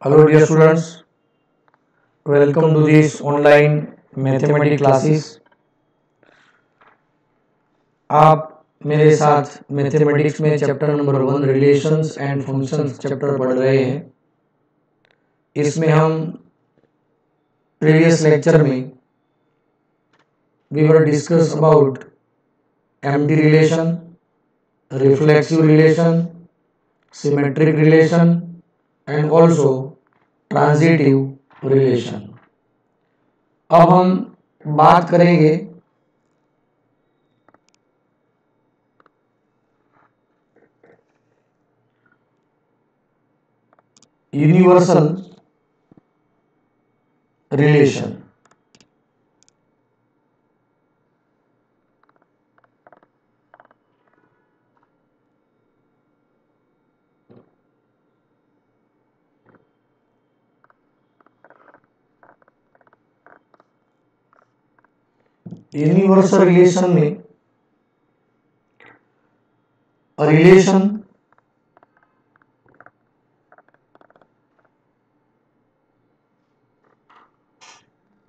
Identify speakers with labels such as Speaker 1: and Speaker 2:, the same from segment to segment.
Speaker 1: Hello dear students, welcome to this online mathematics classes. आप मेरे साथ मैथमेटिक्स में chapter number 1 relations and functions chapter पढ़ रहे हैं। इसमें हम प्रीवियस लेक्चर में we were discuss about empty relation, reflexive relation, symmetric relation and also transitive relation. अब हम बात करेंगे यूनिवर्सल रिलेशन। यूनिवर्सल रिलेशन में relation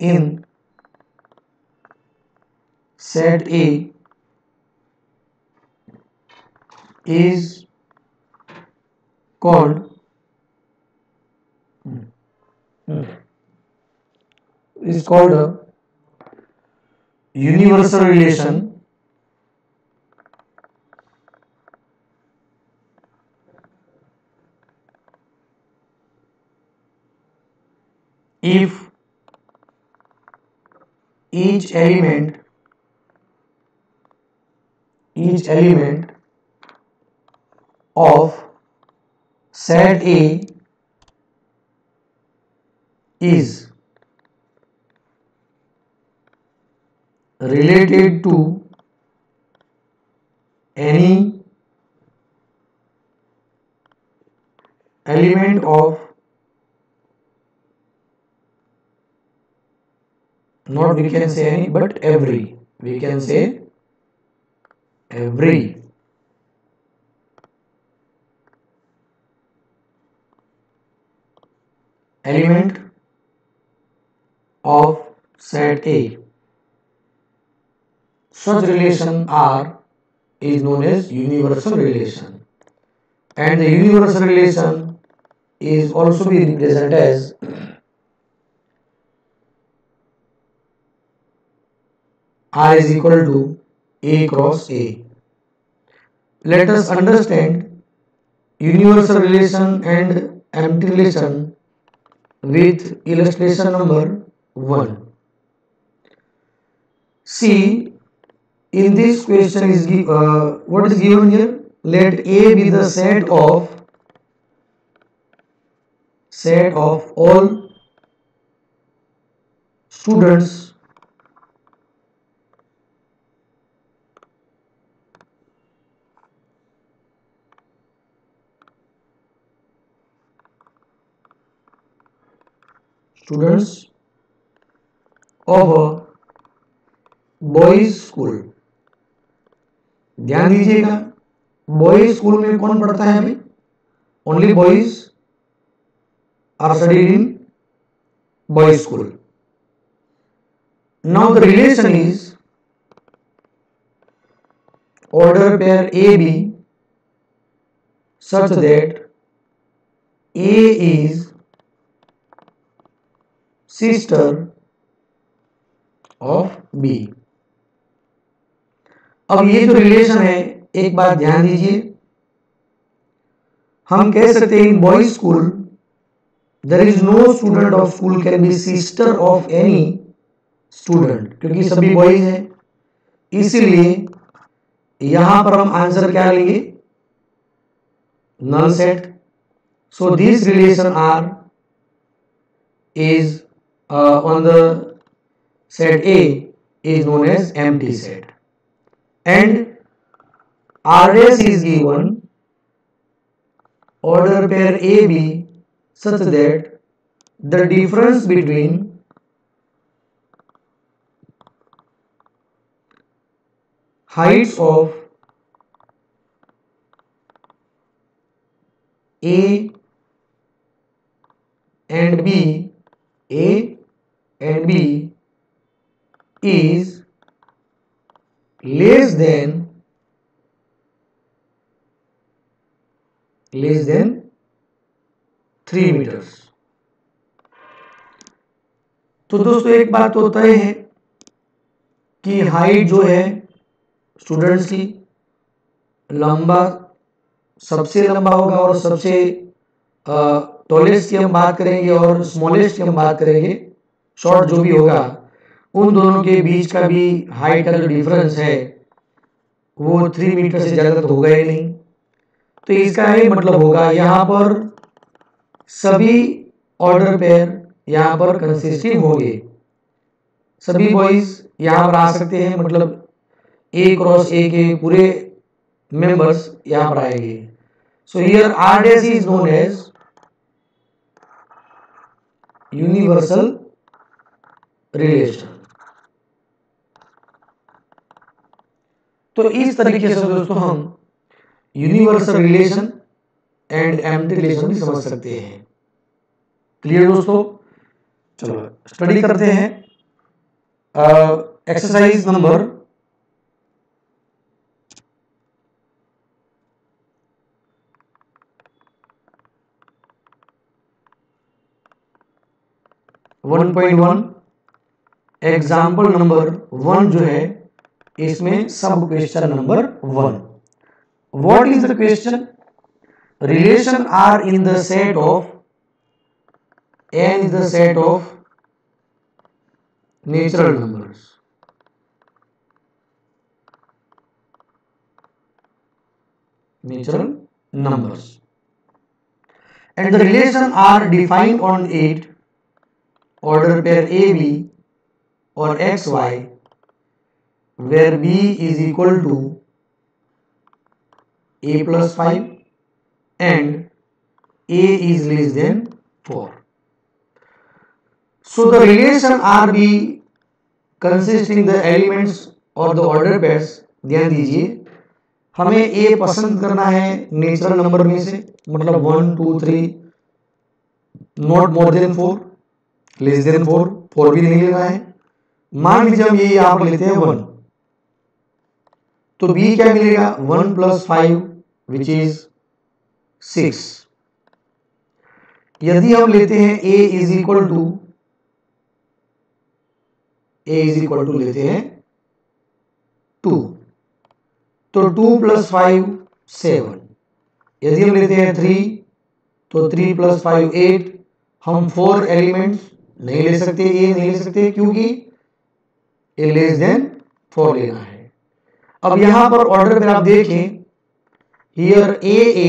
Speaker 1: in set A is called a universal relation if each element of set A is related to any element of, not we can say any, but every, we can say every element of set A. Such relation R is known as universal relation, and the universal relation is also be represented as R is equal to A cross A. Let us understand universal relation and empty relation with illustration number 1. See, in this question is what is given here? Let A be the set of all students of a boys school. ध्यान दीजिएगा, boys school में कौन पढ़ता है अभी? Only boys are studied in boys school. Now the relation is order pair AB such that A is sister of B। अब ये जो रिलेशन है, एक बात ध्यान दीजिए, हम कह सकते हैं in boys school there is no student of school can be sister of any student, क्योंकि सभी बॉयज हैं। इसीलिए यहां पर हम आंसर क्या लेंगे? Null set. So this relation R is on the set A is known as empty set, and R dash is given order pair AB such that the difference between heights of A and B, A and B is less than 3 metres. तो दोस्तों एक बात तो तय है कि height जो है स्टूडेंट्स की, लंबा सबसे लंबा होगा और सबसे टॉलेस्ट की हम बात करेंगे और स्मॉलेस्ट की हम बात करेंगे, शॉर्ट जो भी होगा, उन दोनों के बीच का भी हाइट का जो डिफरेंस है वो 3 मीटर से ज़्यादा तो होगा ही नहीं। तो इसका ये मतलब होगा यहाँ पर सभी ऑर्डर पेयर यहाँ पर कंसिस्टिंग होंगे, सभी बॉयज यहाँ पर आ सकते हैं, मतलब A क्रॉस A के पूरे मेंबर्स यहाँ पर आएंगे। So here R dash is known as universal relation. तो इस तरीके से दोस्तों हम universal relation and empty relation भी समझ सकते हैं। क्लियर दोस्तों? चलो स्टडी करते हैं एक्सरसाइज नंबर 1.1 एग्जाम्पल नंबर 1 जो है इसमें सब question number 1। What is the question? Relation R in the set of n is the set of natural numbers. Natural numbers. And the relation are defined on it order pair AB or XY where B is equal to A plus 5 and A is less than 4. So the relation RB consisting the elements or the order pairs, ध्यान दीजिए हमें A पसंद करना है natural number में से, मतलब 1 2 3, not more than 4, less than 4, 4 भी नहीं लेना है। मान लीजिए हम ये यहाँ पर लेते हैं 1, तो B क्या मिलेगा? 1 plus 5 which is 6। यदि हम लेते हैं A is equal to लेते हैं 2, तो 2 plus 5 7। यदि हम लेते हैं 3 तो 3 plus 5 8। हम 4 एलिमेंट्स नहीं ले सकते, ये नहीं ले सकते क्योंकि ए लेस देन 4 लेना है। अब यहां पर ऑर्डर में आप देखें, here A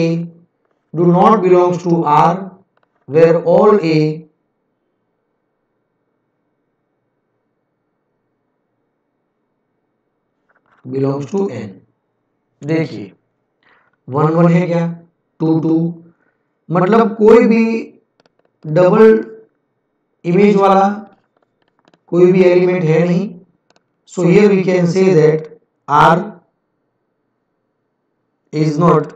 Speaker 1: do not belongs to R where all A belongs to N। देखिए 1 1 है क्या, 2 2, मतलब कोई भी डबल इमेज वाला कोई भी एलिमेंट है नहीं। So here we can say that R is not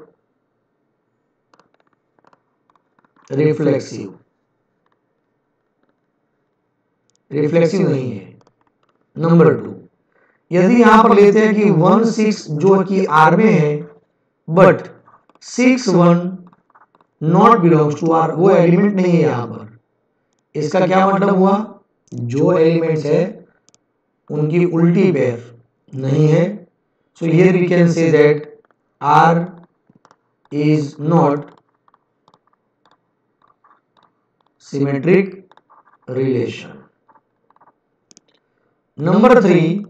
Speaker 1: reflexive, reflexive नहीं है। नंबर 2, यदि यहां पर लेते हैं कि 1 6 जो कि R में है but 6 1 not belongs to R, वो एलिमेंट नहीं है यहां पर। इसका क्या मतलब हुआ? जो एलिमेंट्स है उनकी उल्टी पेयर नहीं है। So here we can say that R is not symmetric relation. Number 3,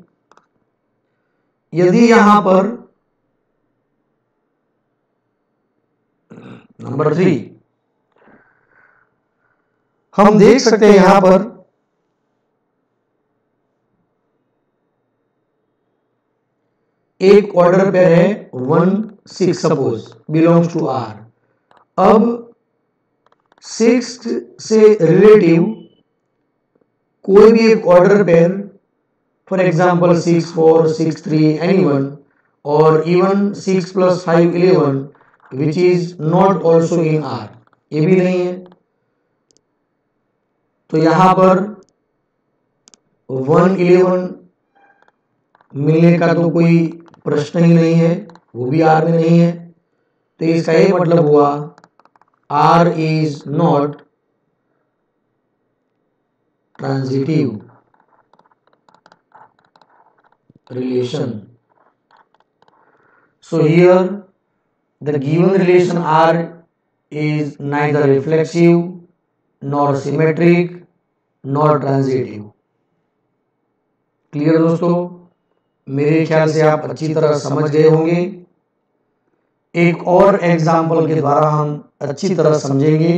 Speaker 1: यदि यहां पर नंबर 3 हम देख सकते हैं यहां पर एक ऑर्डर पेयर है 1 6 सपोज बिलोंग्स टू R। अब 6 से रिलेटिव कोई भी एक order pair, for example 6 4 6 3 anyone, और even 6 plus 5 11 which is not also in R, ये भी नहीं है। तो यहां पर 111 मिलने का तो कोई प्रश्न ही नहीं है, वो भी आर में नहीं है। तो इसका ये मतलब हुआ R is not transitive relation. So here the given relation R is neither reflexive nor symmetric nor transitive. Clear दोस्तों, मेरे ख्याल से आप अच्छी तरह समझ गए होंगे। एक और एग्जाम्पल के द्वारा हम अच्छी तरह समझेंगे।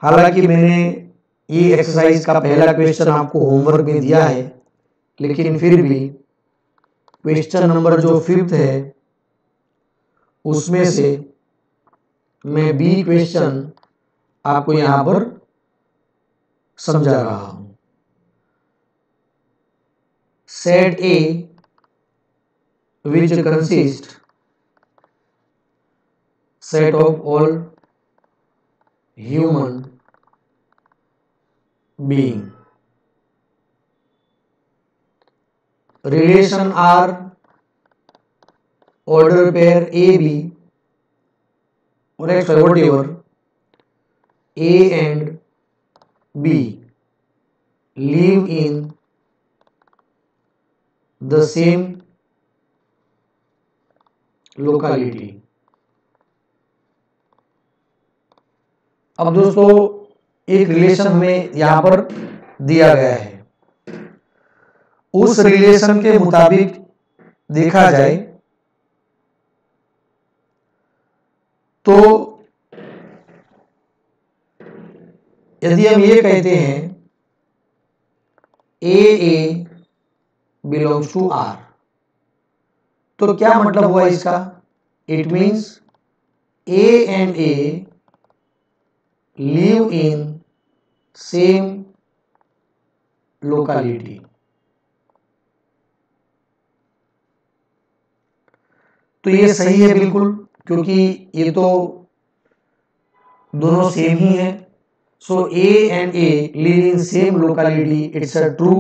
Speaker 1: हालांकि मैंने ये एक्सरसाइज का पहला क्वेश्चन आपको होमवर्क में दिया है, लेकिन फिर भी क्वेश्चन नंबर जो 5th है उसमें से मैं बी क्वेश्चन आपको यहां पर समझा रहा हूं। Set A which consist set of all human being, relation R order pair A, B or X, whatever, A and B live in the same locality. अब दोस्तों एक रिलेशन हमें यहां पर दिया गया है, उस रिलेशन के मुताबिक देखा जाए तो यदि हम ये कहते हैं ए बिलोंग्स टू आर, तो क्या मतलब हुआ इसका? It means A and A live in same locality. तो ये सही है बिल्कुल, क्योंकि ये तो दोनों सेम ही है। So A and A live in same locality, it's a true.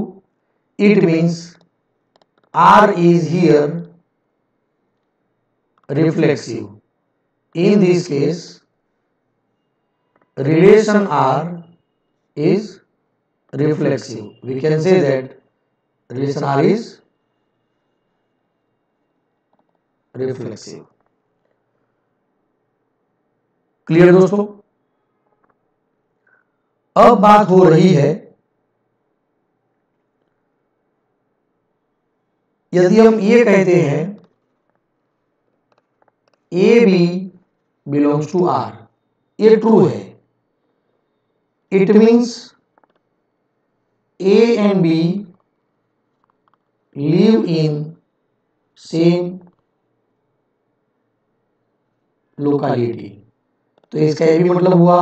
Speaker 1: It means R is here reflexive. In this case relation R is reflexive. We can say that relation R is reflexive. Clear दोस्तों? अब बात हो रही है, यदि हम ये कहते हैं A B belongs to R, ये ट्रू है। It means A and B live in same locality. तो इसका ये भी मतलब हुआ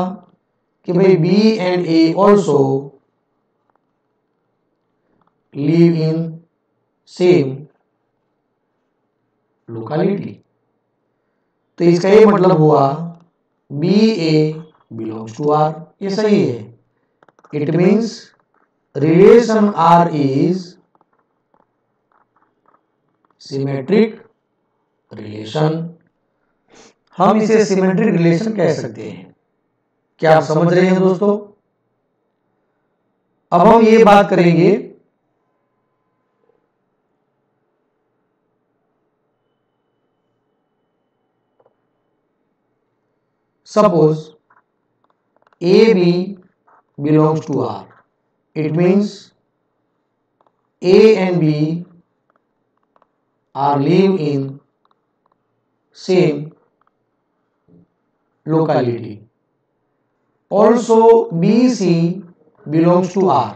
Speaker 1: कि भाई B and A also live in same locality. तो इसका ये मतलब हुआ B A belongs to R, ये सही है। It means relation R is symmetric relation. हम इसे सिमेट्रिक रिलेशन कह सकते हैं। क्या आप समझ रहे हैं दोस्तों? अब हम ये बात करेंगे suppose A B belongs to R. It means A and B are live in same locality. Also B C belongs to R.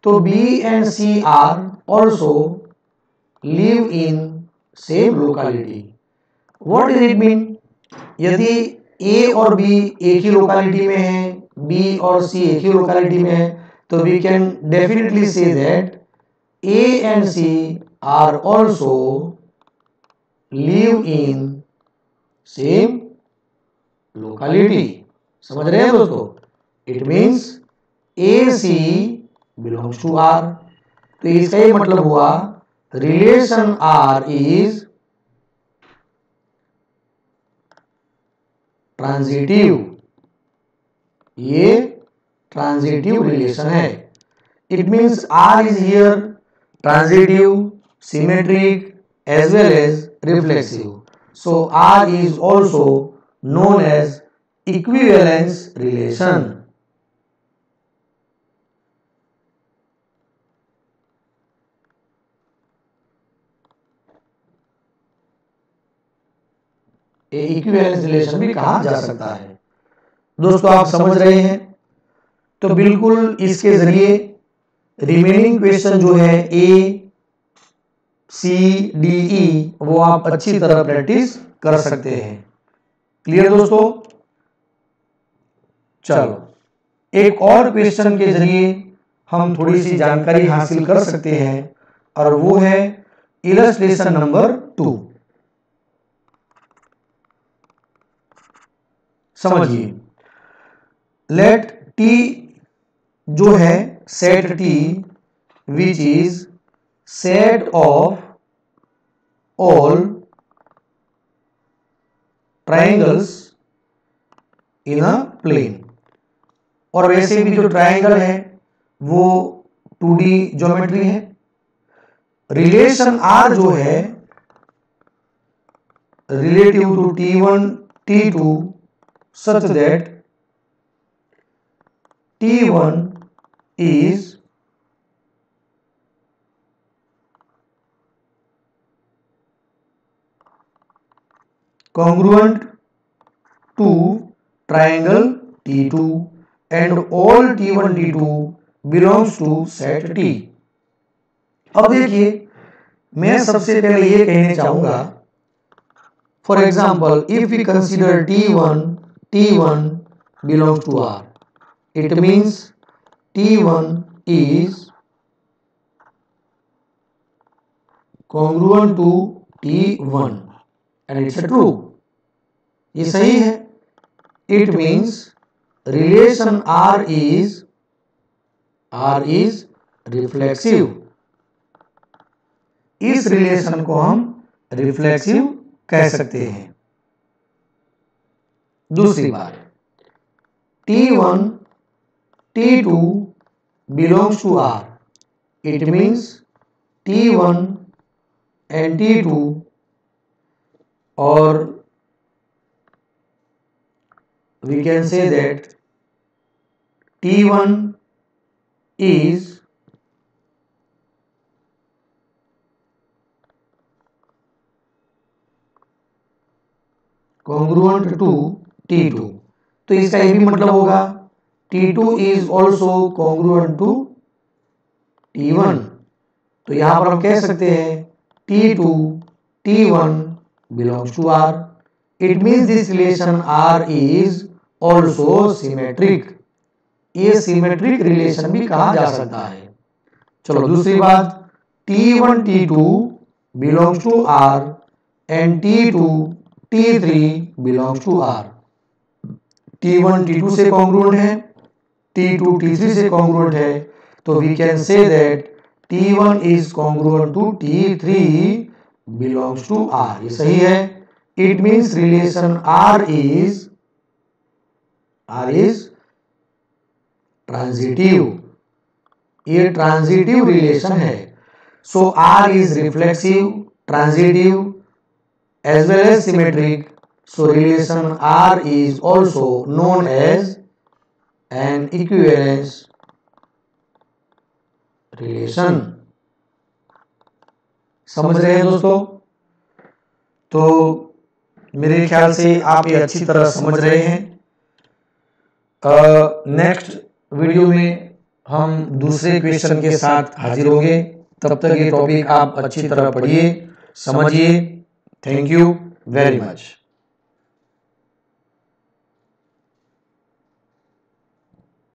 Speaker 1: So B and C are also live in same locality. What does it mean? यदि ए और B एक ही locality में है, B और सी एक ही locality में है, तो we can definitely say that A and C are also live in same locality. समझ रहे हैं दोस्तों? It means AC belongs to R। तो इसका ये मतलब हुआ रिलेशन R इज ट्रांजिटिव। ये ट्रांजिटिव रिलेशन है। It means R is here transitive, symmetric as well as reflexive. So R is also known as equivalence relation. Equivalence relation भी कहा जा सकता है। दोस्तों आप समझ रहे हैं, तो बिल्कुल इसके जरिए रिमेनिंग क्वेश्चन जो है ACDE वो आप अच्छी तरह प्रैक्टिस कर सकते हैं। क्लियर दोस्तों? चलो एक और क्वेश्चन के जरिए हम थोड़ी सी जानकारी हासिल कर सकते हैं और वो है इलस्ट्रेशन नंबर 2। समझिए, लेट T जो है set T which is set of all triangles in a plane. और वैसे भी जो ट्राइंगल है वो 2D ज्योमेट्री है। रिलेशन R जो है relative to T1 T2 such that T1 is congruent to triangle T2 and all T1 T2 belongs to set T। अब देखिए, मैं सबसे पहले ये कहना चाहूंगा, for example if we consider T1 belongs to R, it means T1 is congruent to T1 and it's a true। ये सही है। It means relation R is reflexive। इस रिलेशन को हम रिफ्लेक्सिव कह सकते हैं। दूसरी बात, T1 T2 belongs to R, it means T1 and T2 or we can say that T1 is congruent to T2। तो इसका ये भी मतलब होगा T2 is also congruent to T1। तो यहां पर हम कह सकते हैं T2 T1 belongs to R। It means this relation R is also symmetric। ये सिमेट्रिक रिलेशन भी कहा जा सकता है। चलो दूसरी बात, T1 T2 belongs to R and T2 T3 belongs to R। T1 T2 से कॉन्ग्रुएंट है, T2 T3 से कॉन्ग्रुएंट है, तो we can say that T1 is congruent to T3 belongs to R। ये सही है। It means relation R is transitive. ये transitive relation है। So R is reflexive, transitive as well as symmetric। So relation R is also known as an equivalence relation। समझ रहे हैं दोस्तों? तो मेरे ख्याल से आप ये अच्छी तरह समझ रहे हैं। नेक्स्ट वीडियो में हम दूसरे क्वेश्चन के साथ हाजिर होंगे। तब तक ये टॉपिक आप अच्छी तरह पढ़िए, समझिए। Thank you very much.